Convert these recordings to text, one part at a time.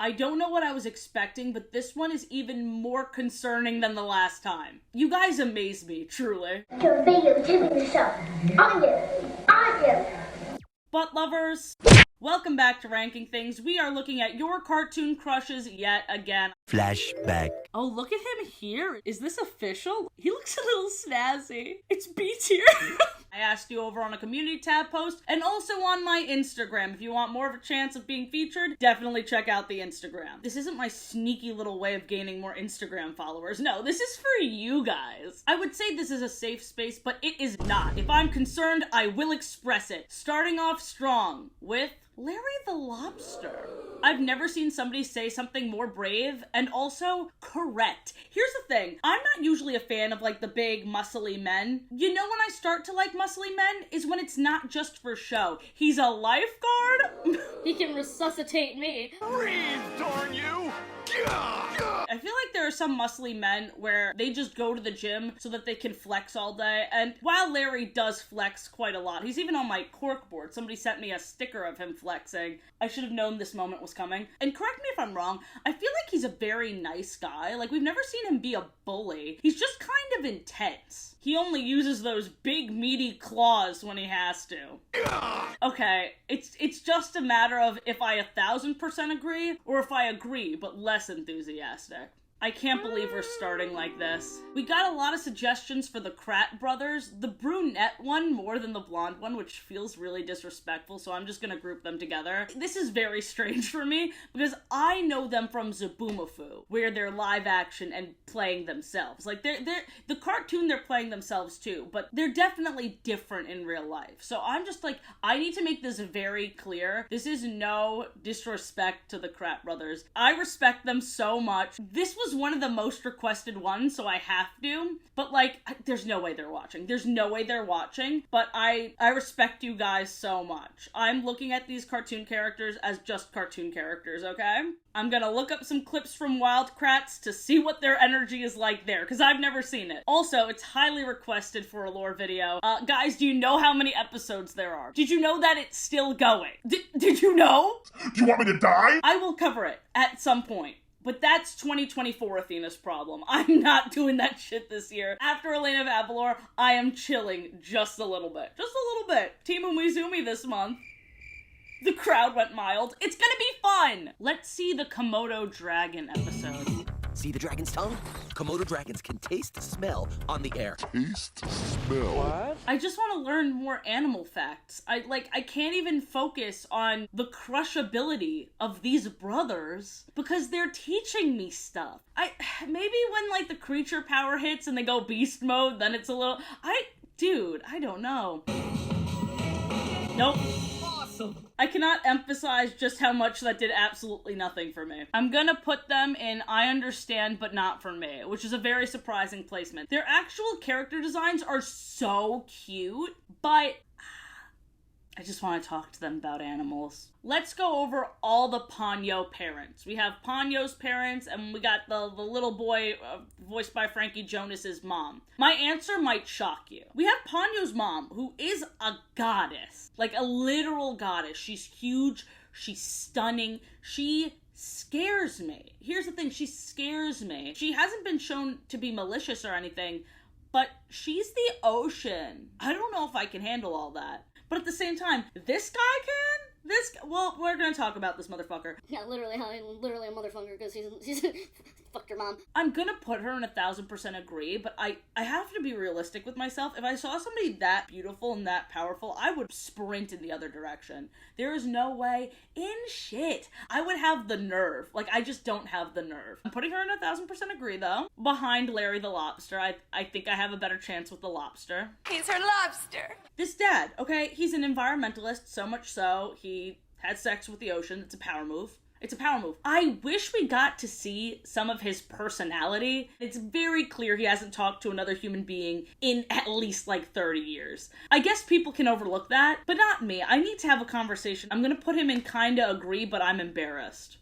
I don't know what I was expecting, but this one is even more concerning than the last time. You guys amaze me, truly. Your video tipping yourself. I do. Butt lovers, welcome back to Ranking Things. We are looking at your cartoon crushes yet again. Flashback. Oh, look at him here. Is this official? He looks a little snazzy. It's B tier. I asked you over on a community tab post and also on my Instagram. If you want more of a chance of being featured, definitely check out the Instagram. This isn't my sneaky little way of gaining more Instagram followers. No, this is for you guys. I would say this is a safe space, but it is not. If I'm concerned, I will express it. Starting off strong with Larry the Lobster. I've never seen somebody say something more brave and also correct. Here's the thing. I'm not usually a fan of like the big muscly men. You know when I start to like muscly men is when it's not just for show. He's a lifeguard. He can resuscitate me. Breathe, darn you! I feel like there are some muscly men where they just go to the gym so that they can flex all day, and while Larry does flex quite a lot, he's even on my corkboard. Somebody sent me a sticker of him flexing. I should have known this moment was coming. And correct me if I'm wrong, I feel like he's a very nice guy. Like, we've never seen him be a bully. He's just kind of intense. He only uses those big meaty claws when he has to. Okay, it's just a matter of if I 1000% agree or if I agree but less enthusiastic. I can't believe we're starting like this. We got a lot of suggestions for the Kratt brothers, the brunette one more than the blonde one, which feels really disrespectful, so I'm just gonna group them together. This is very strange for me, because I know them from Zaboomafoo, where they're live action and playing themselves. Like, they're the cartoon, they're playing themselves too, but they're definitely different in real life. So I'm just like, I need to make this very clear. This is no disrespect to the Kratt brothers. I respect them so much. This was one of the most requested ones, so I have to, but like, there's no way they're watching. There's no way they're watching, but I respect you guys so much. I'm looking at these cartoon characters as just cartoon characters, okay? I'm gonna look up some clips from Wild Kratts to see what their energy is like there, because I've never seen it. Also, it's highly requested for a lore video. Guys, do you know how many episodes there are? Did you know that it's still going? Did you know? Do you want me to die? I will cover it at some point. But that's 2024 Athena's problem. I'm not doing that shit this year. After Elena of Avalor, I am chilling just a little bit. Just a little bit. Team Umizumi this month. The crowd went mild. It's gonna be fun! Let's see the Komodo Dragon episode. See the dragon's tongue? Komodo dragons can taste, smell on the air. Taste, smell. What? I just want to learn more animal facts. I can't even focus on the crushability of these brothers because they're teaching me stuff. Maybe when like the creature power hits and they go beast mode, then it's a little, dude, I don't know. Nope. I cannot emphasize just how much that did absolutely nothing for me. I'm gonna put them in I understand but not for me, which is a very surprising placement. Their actual character designs are so cute, but I just want to talk to them about animals. Let's go over all the Ponyo parents. We have Ponyo's parents, and we got the little boy voiced by Frankie Jonas's mom. My answer might shock you. We have Ponyo's mom, who is a goddess. Like a literal goddess. She's huge. She's stunning. She scares me. Here's the thing. She scares me. She hasn't been shown to be malicious or anything, but she's the ocean. I don't know if I can handle all that. But at the same time, this guy can? Well, we're gonna talk about this motherfucker. Yeah, literally a motherfucker, because he's fucked your mom. I'm gonna put her in 1000% agree, but I have to be realistic with myself. If I saw somebody that beautiful and that powerful, I would sprint in the other direction. There is no way in shit I would have the nerve. Like, I just don't have the nerve. I'm putting her in 1000% agree, though. Behind Larry the Lobster, I think I have a better chance with the lobster. He's her lobster. This dad, okay, he's an environmentalist, so much so, he had sex with the ocean. It's a power move. It's a power move. I wish we got to see some of his personality. It's very clear he hasn't talked to another human being in at least like 30 years. I guess people can overlook that, but not me. I need to have a conversation. I'm gonna put him in kinda agree, but I'm embarrassed.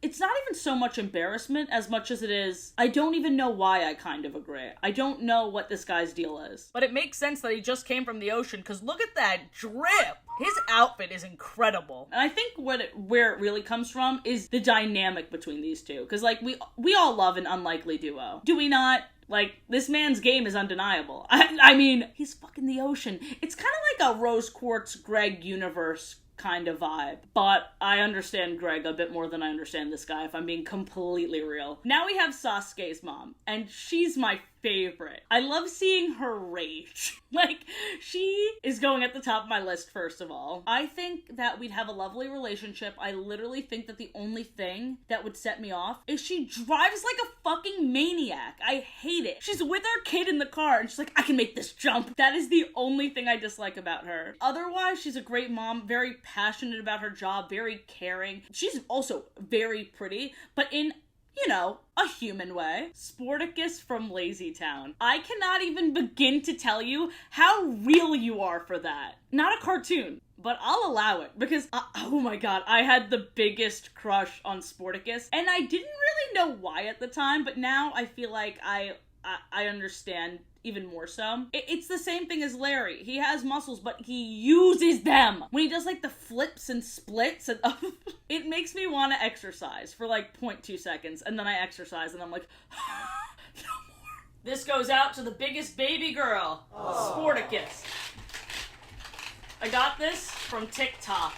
it's not even so much embarrassment as much as it is, I don't even know why I kind of agree. I don't know what this guy's deal is. But it makes sense that he just came from the ocean, because look at that drip! His outfit is incredible. And I think where it really comes from is the dynamic between these two. Because, like, we all love an unlikely duo. Do we not? Like, this man's game is undeniable. I mean, he's fucking the ocean. It's kind of like a Rose Quartz Greg universe kind of vibe. But I understand Greg a bit more than I understand this guy, if I'm being completely real. Now we have Sasuke's mom, and she's my favorite. I love seeing her rage. Like, she is going at the top of my list, first of all. I think that we'd have a lovely relationship. I literally think that the only thing that would set me off is she drives like a fucking maniac. I hate it. She's with her kid in the car, and she's like, I can make this jump. That is the only thing I dislike about her. Otherwise, she's a great mom, very passionate about her job, very caring. She's also very pretty, but in, you know, a human way. Sporticus from Lazy Town. I cannot even begin to tell you how real you are for that. Not a cartoon, but I'll allow it, because, oh my god, I had the biggest crush on Sporticus, and I didn't really know why at the time, but now I feel like I understand even more so. It's the same thing as Larry. He has muscles, but he uses them. When he does like the flips and splits, and it makes me want to exercise for like 0.2 seconds, and then I exercise and I'm like, no more. This goes out to the biggest baby girl, Sporticus. I got this from TikTok.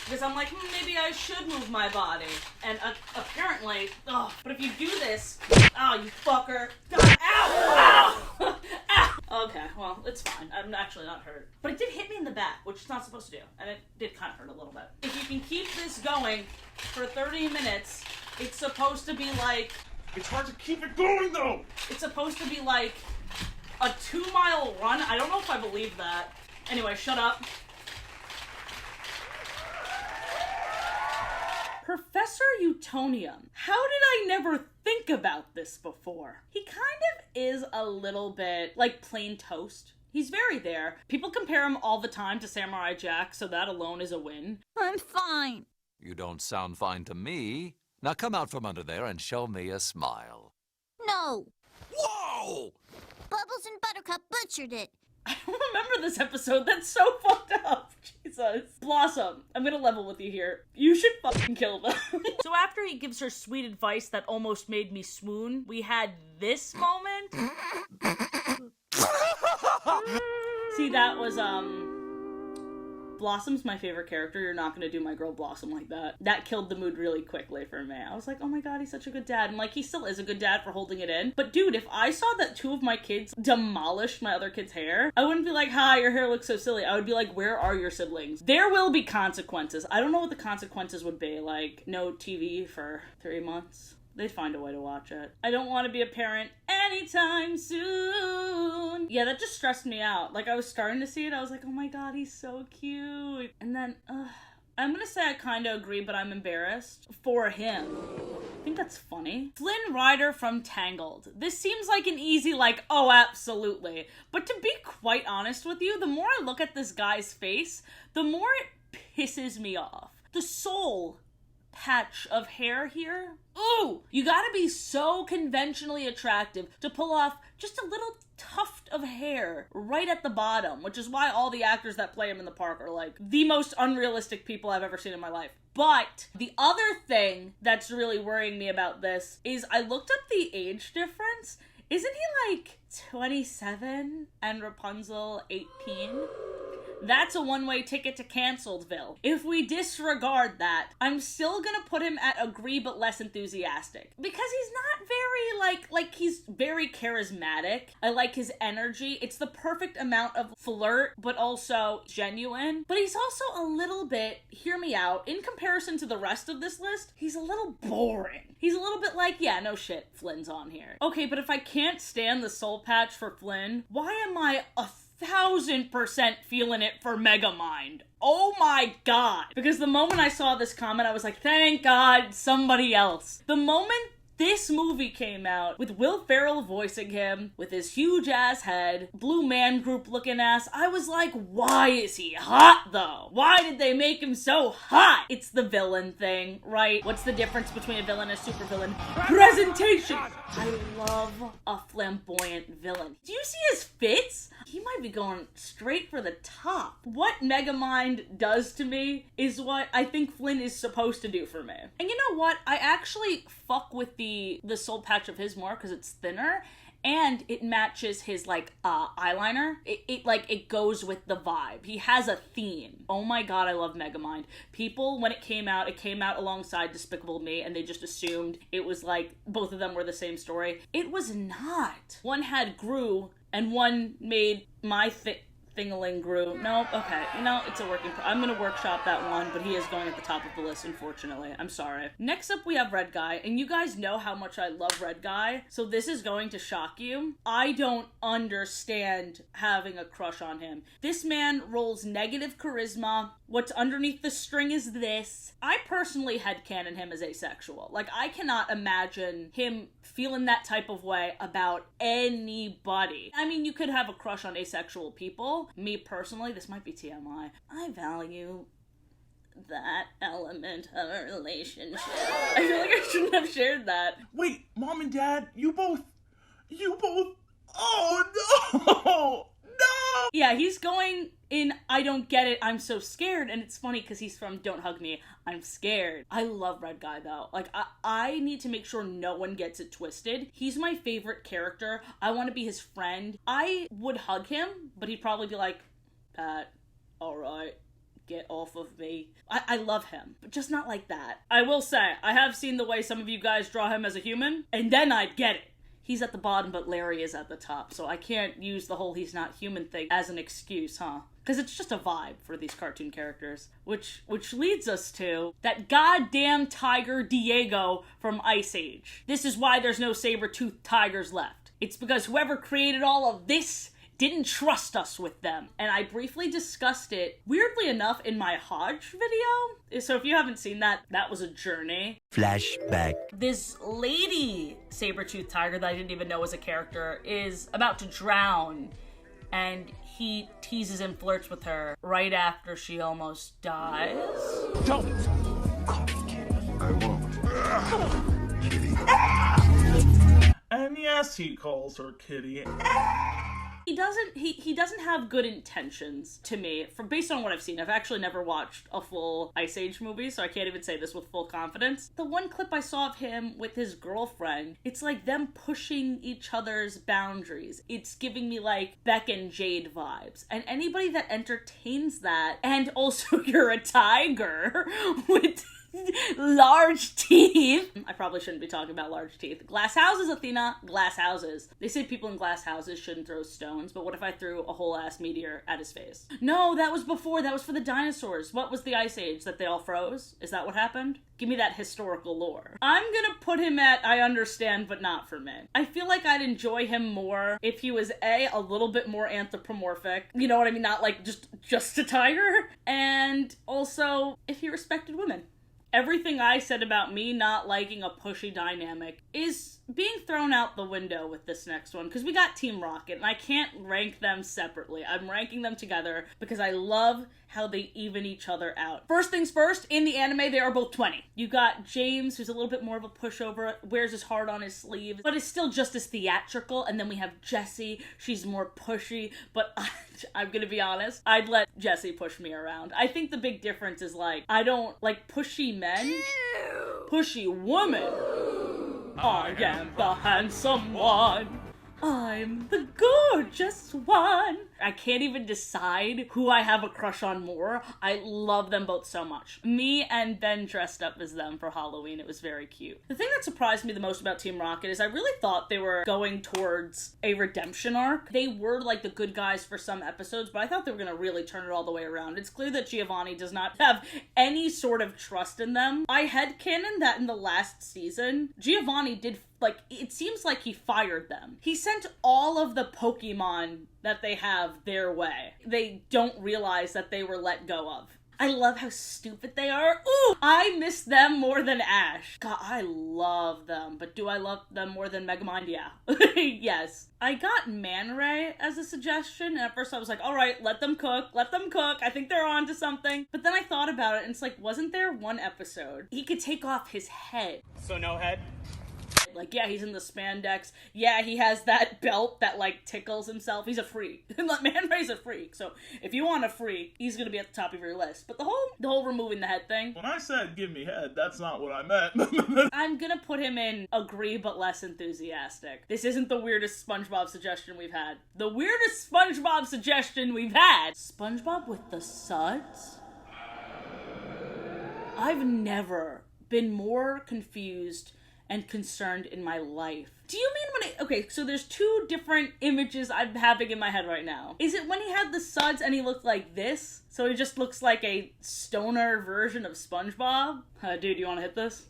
Because I'm like, maybe I should move my body. And apparently, but if you do this, you fucker. God, ow! Ow! Ow! Okay, well, it's fine. I'm actually not hurt. But it did hit me in the back, which it's not supposed to do. And it did kind of hurt a little bit. If you can keep this going for 30 minutes, it's supposed to be like... It's hard to keep it going, though! It's supposed to be like a 2-mile run. I don't know if I believe that. Anyway, shut up. Professor Utonium. How did I never think about this before? He kind of is a little bit like plain toast. He's very there. People compare him all the time to Samurai Jack, so that alone is a win. I'm fine. You don't sound fine to me. Now come out from under there and show me a smile. No. Whoa! Bubbles and Buttercup butchered it. I don't remember this episode. That's so fucked up. Jesus. Blossom, I'm gonna level with you here. You should fucking kill them. So after he gives her sweet advice that almost made me swoon, we had this moment. See, that was, Blossom's my favorite character. You're not gonna do my girl Blossom like that. That killed the mood really quickly for me. I was like, oh my god, he's such a good dad. And like, he still is a good dad for holding it in. But dude, if I saw that 2 of my kids demolished my other kid's hair, I wouldn't be like, hi, your hair looks so silly. I would be like, where are your siblings? There will be consequences. I don't know what the consequences would be. Like, no TV for 3 months. They'd find a way to watch it. I don't want to be a parent anytime soon. Yeah, that just stressed me out. Like, I was starting to see it. I was like, oh my god, he's so cute. And then, I'm gonna say I kind of agree, but I'm embarrassed for him. I think that's funny. Flynn Rider from Tangled. This seems like an easy, like, oh, absolutely. But to be quite honest with you, the more I look at this guy's face, the more it pisses me off. The soul patch of hair here. Ooh, you gotta be so conventionally attractive to pull off just a little tuft of hair right at the bottom, which is why all the actors that play him in the park are like the most unrealistic people I've ever seen in my life. But the other thing that's really worrying me about this is I looked up the age difference. Isn't he like 27 and Rapunzel 18? That's a one-way ticket to Canceledville. If we disregard that, I'm still gonna put him at agree but less enthusiastic. Because he's not very, like he's very charismatic. I like his energy. It's the perfect amount of flirt, but also genuine. But he's also a little bit, hear me out, in comparison to the rest of this list, he's a little boring. He's a little bit like, yeah, no shit, Flynn's on here. Okay, but if I can't stand the soul patch for Flynn, why am I 1,000% feeling it for Megamind? Oh my god. Because the moment I saw this comment, I was like, thank god, somebody else. The moment this movie came out with Will Ferrell voicing him, with his huge ass head, Blue Man Group looking ass, I was like, why is he hot though? Why did they make him so hot? It's the villain thing, right? What's the difference between a villain and a supervillain? Presentation! I love a flamboyant villain. Do you see his fits? He might be going straight for the top. What Megamind does to me is what I think Flynn is supposed to do for me. And you know what? I actually fuck with the soul patch of his more because it's thinner. And it matches his, eyeliner. It goes with the vibe. He has a theme. Oh my god, I love Megamind. People, when it came out alongside Despicable Me, and they just assumed it was, both of them were the same story. It was not. One had Gru, and one made my Thingaling Gru. No, okay. It's a working I'm gonna workshop that one, but he is going at the top of the list, unfortunately. I'm sorry. Next up, we have Red Guy, and you guys know how much I love Red Guy, so this is going to shock you. I don't understand having a crush on him. This man rolls negative charisma. What's underneath the string is this. I personally headcanon him as asexual. I cannot imagine him feeling that type of way about anybody. I mean, you could have a crush on asexual people. Me personally, this might be TMI, I value that element of a relationship. I feel like I shouldn't have shared that. Wait, Mom and Dad, you both, oh no! No! Yeah, he's going in, I don't get it, I'm so scared, and it's funny because he's from Don't Hug Me, I'm scared. I love Red Guy though. I need to make sure no one gets it twisted. He's my favorite character. I want to be his friend. I would hug him, but he'd probably be like, Pat, alright, get off of me. I love him, but just not like that. I will say, I have seen the way some of you guys draw him as a human, and then I'd get it. He's at the bottom, but Larry is at the top, so I can't use the whole he's not human thing as an excuse, huh? Because it's just a vibe for these cartoon characters. Which leads us to that goddamn tiger Diego from Ice Age. This is why there's no saber-toothed tigers left. It's because whoever created all of this didn't trust us with them. And I briefly discussed it, weirdly enough, in my Hodge video. So if you haven't seen that, that was a journey. Flashback. This lady saber-toothed tiger that I didn't even know was a character is about to drown. And he teases and flirts with her right after she almost dies. Don't! I won't. Kitty. And yes, he calls her Kitty. He doesn't have good intentions to me, based on what I've seen. I've actually never watched a full Ice Age movie, so I can't even say this with full confidence. The one clip I saw of him with his girlfriend, it's like them pushing each other's boundaries. It's giving me Beck and Jade vibes. And anybody that entertains that, and also you're a tiger with large teeth. I probably shouldn't be talking about large teeth. Glass houses, Athena. Glass houses. They say people in glass houses shouldn't throw stones, but what if I threw a whole ass meteor at his face? No, that was before. That was for the dinosaurs. What was the Ice Age? That they all froze? Is that what happened? Give me that historical lore. I'm gonna put him at I understand, but not for men. I feel like I'd enjoy him more if he was a little bit more anthropomorphic. You know what I mean? Not just a tiger. And also, if he respected women. Everything I said about me not liking a pushy dynamic is being thrown out the window with this next one, because we got Team Rocket, and I can't rank them separately. I'm ranking them together because I love how they even each other out. First things first, in the anime, they are both 20. You got James, who's a little bit more of a pushover, wears his heart on his sleeve, but is still just as theatrical, and then we have Jessie, she's more pushy, but I'm gonna be honest, I'd let Jessie push me around. I think the big difference is I don't like pushy men, pushy women. I am the handsome one. I'm the gorgeous one. I can't even decide who I have a crush on more. I love them both so much. Me and Ben dressed up as them for Halloween. It was very cute. The thing that surprised me the most about Team Rocket is I really thought they were going towards a redemption arc. They were the good guys for some episodes, but I thought they were going to really turn it all the way around. It's clear that Giovanni does not have any sort of trust in them. I headcanon that in the last season, Giovanni did it seems like he fired them. He sent all of the Pokemon that they have their way. They don't realize that they were let go of. I love how stupid they are. Ooh, I miss them more than Ash. God, I love them. But do I love them more than Megamind? Yeah. Yes. I got Manray as a suggestion, and at first I was like, alright, let them cook. I think they're on to something. But then I thought about it, and it's like, wasn't there one episode he could take off his head? So no head? Like, yeah, he's in the spandex. Yeah, he has that belt that, like, tickles himself. He's a freak. Man Ray's a freak. So, if you want a freak, he's gonna be at the top of your list. But the whole removing the head thing. When I said give me head, that's not what I meant. I'm gonna put him in agree but less enthusiastic. This isn't the weirdest SpongeBob suggestion we've had. The weirdest SpongeBob suggestion we've had. SpongeBob with the SUDS? I've never been more confused and concerned in my life. Do you mean okay, so there's two different images I'm having in my head right now. Is it when he had the SUDS and he looked like this? So he just looks like a stoner version of SpongeBob? Dude, you wanna hit this?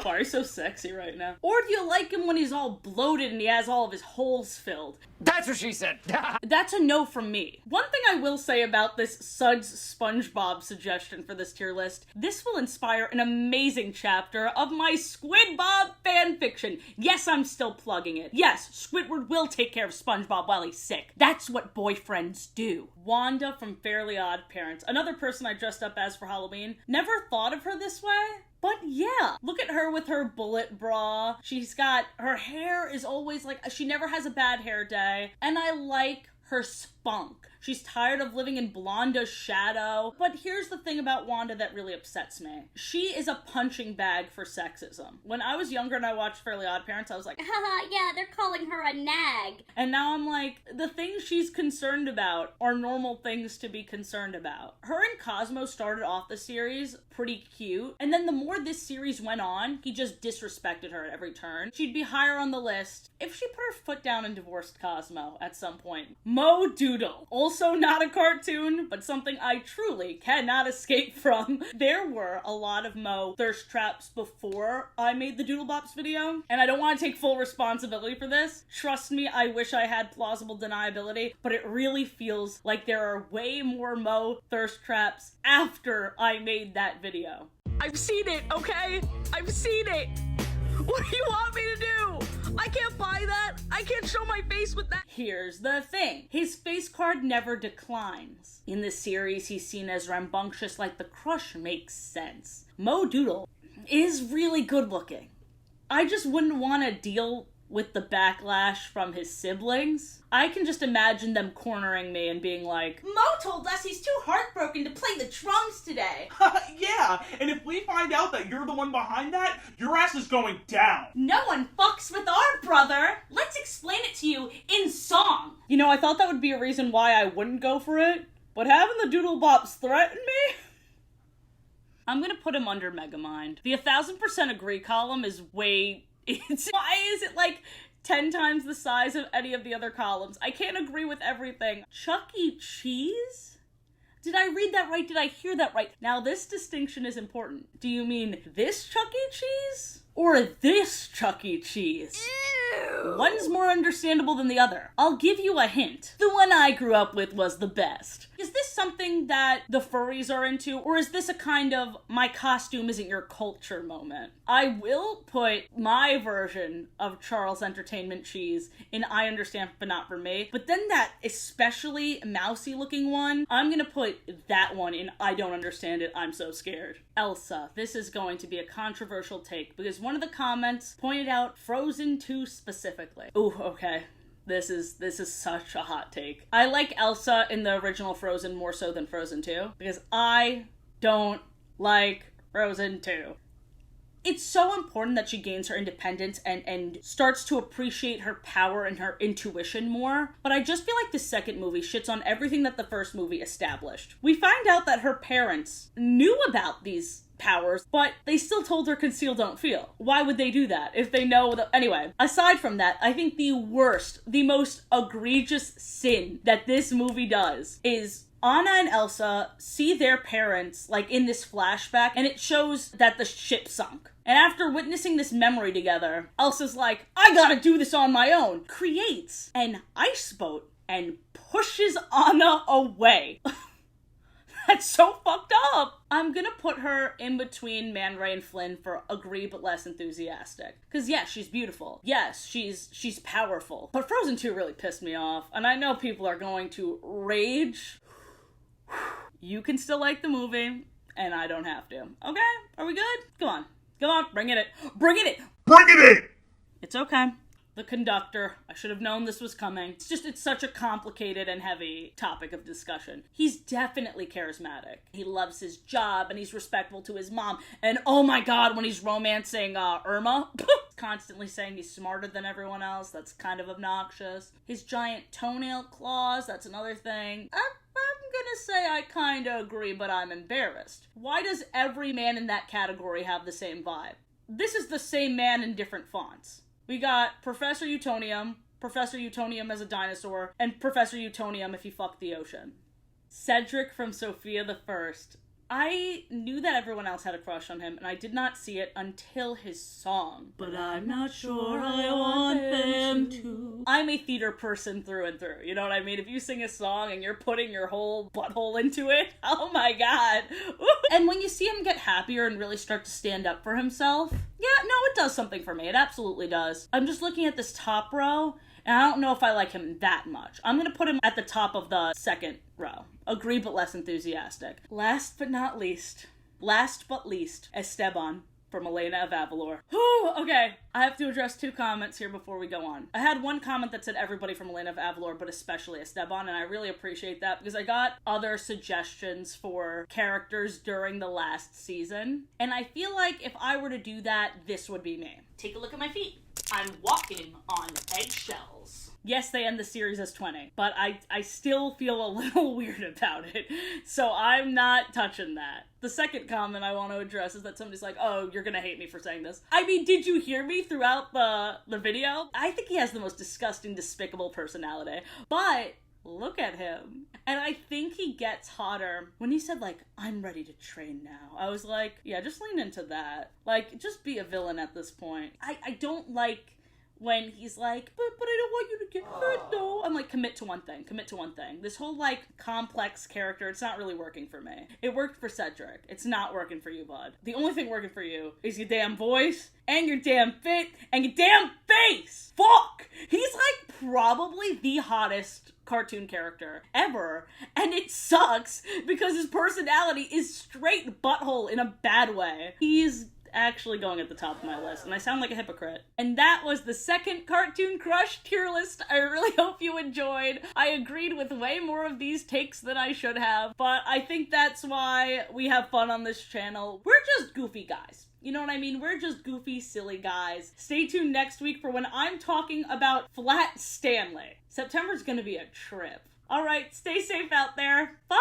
Why are you so sexy right now? Or do you like him when he's all bloated and he has all of his holes filled? That's what she said. That's a no from me. One thing I will say about this SUDS SpongeBob suggestion for this tier list, this will inspire an amazing chapter of my SquidBob fanfiction. Yes, I'm still plugging it. Yes, Squidward will take care of SpongeBob while he's sick. That's what boyfriends do. Wanda from Fairly Odd Parents, another person I dressed up as for Halloween. Never thought of her this way. But yeah, look at her with her bullet bra. Her hair is always like, she never has a bad hair day. And I like her spunk. She's tired of living in Blonda's shadow. But here's the thing about Wanda that really upsets me. She is a punching bag for sexism. When I was younger and I watched Fairly Odd Parents, I was like, Haha, yeah, they're calling her a nag. and now I'm like, the things she's concerned about are normal things to be concerned about. Her and Cosmo started off the series pretty cute, and then the more this series went on, he just disrespected her at every turn. She'd be higher on the list if she put her foot down and divorced Cosmo at some point. Mo Doodle. Also not a cartoon, but something I truly cannot escape from. There were a lot of Mo thirst traps before I made the Doodlebops video, and I don't want to take full responsibility for this. Trust me, I wish I had plausible deniability, but it really feels like there are way more Mo thirst traps after I made that video. I've seen it, okay? I've seen it! What do you want me to do? I can't buy that. I can't show my face with that. Here's the thing. His face card never declines. In this series, he's seen as rambunctious, like the crush makes sense. Mo Doodle is really good looking. I just wouldn't want to deal with the backlash from his siblings. I can just imagine them cornering me and being like, Mo told us he's too heartbroken to play the drums today. Yeah, and if we find out that you're the one behind that, your ass is going down. No one fucks with our brother. Let's explain it to you in song. You know, I thought that would be a reason why I wouldn't go for it, but having the Doodlebops threaten me? I'm gonna put him under Megamind. The 1000% agree column is why is it like 10 times the size of any of the other columns? I can't agree with everything. Chuck E. Cheese? Did I read that right? Did I hear that right? Now, this distinction is important. Do you mean this Chuck E. Cheese? Or this Chuck E. Cheese? Ew. One's more understandable than the other. I'll give you a hint. The one I grew up with was the best. Is this something that the furries are into, or is this a kind of my costume isn't your culture moment? I will put my version of Charles Entertainment Cheese in I Understand But Not For Me, but then that especially mousy looking one, I'm gonna put that one in I Don't Understand It, I'm So Scared. Elsa. This is going to be a controversial take because one of the comments pointed out Frozen 2 specifically. Ooh, okay. This is such a hot take. I like Elsa in the original Frozen more so than Frozen 2 because I don't like Frozen 2. It's so important that she gains her independence and starts to appreciate her power and her intuition more, but I just feel like the second movie shits on everything that the first movie established. We find out that her parents knew about these powers, but they still told her conceal don't feel. Why would they do that if they know anyway, aside from that, I think the most egregious sin that this movie does is Anna and Elsa see their parents like in this flashback and it shows that the ship sunk. And after witnessing this memory together, Elsa's like, I gotta do this on my own. Creates an ice boat and pushes Anna away. That's so fucked up. I'm gonna put her in between Manray and Flynn for agree but less enthusiastic. Cause yes, she's beautiful. Yes, she's powerful. But Frozen 2 really pissed me off. And I know people are going to rage. You can still like the movie, and I don't have to. Okay? Are we good? Come on. Come on, bring it. Bring it! Bring it in! It's okay. The conductor. I should have known this was coming. It's such a complicated and heavy topic of discussion. He's definitely charismatic. He loves his job and he's respectful to his mom. And oh my god, when he's romancing Irma, constantly saying he's smarter than everyone else. That's kind of obnoxious. His giant toenail claws, that's another thing. I'm gonna say I kinda agree, but I'm embarrassed. Why does every man in that category have the same vibe? This is the same man in different fonts. We got Professor Utonium as a dinosaur, and Professor Utonium if he fucked the ocean. Cedric from Sofia the First. I knew that everyone else had a crush on him, and I did not see it until his song. But I'm not sure I want them to. I'm a theater person through and through, you know what I mean? If you sing a song and you're putting your whole butthole into it, oh my god. And when you see him get happier and really start to stand up for himself, yeah, no, it does something for me. It absolutely does. I'm just looking at this top row, and I don't know if I like him that much. I'm gonna put him at the top of the second row. Agree but less enthusiastic. Last but least, Esteban from Elena of Avalor. Whew, okay, I have to address 2 comments here before we go on. I had one comment that said everybody from Elena of Avalor, but especially Esteban, and I really appreciate that because I got other suggestions for characters during the last season, and I feel like if I were to do that, this would be me. Take a look at my feet. I'm walking on eggshells. Yes, they end the series as 20, but I still feel a little weird about it, so I'm not touching that. The second comment I want to address is that somebody's like, oh, you're gonna hate me for saying this. I mean, did you hear me throughout the video? I think he has the most disgusting, despicable personality, but look at him. And I think he gets hotter. When he said, like, I'm ready to train now, I was like, yeah, just lean into that. Like, just be a villain at this point. I don't like when he's like, but I don't want you to get hurt, no. I'm like, commit to one thing. This whole, like, complex character, it's not really working for me. It worked for Cedric. It's not working for you, bud. The only thing working for you is your damn voice, and your damn fit, and your damn face! Fuck! He's, like, probably the hottest cartoon character ever, and it sucks because his personality is straight butthole in a bad way. He's actually going at the top of my list, and I sound like a hypocrite. And that was the second Cartoon Crush tier list. I really hope you enjoyed. I agreed with way more of these takes than I should have, but I think that's why we have fun on this channel. We're just goofy guys. You know what I mean? We're just goofy, silly guys. Stay tuned next week for when I'm talking about Flat Stanley. September's gonna be a trip. Alright, stay safe out there. Bye!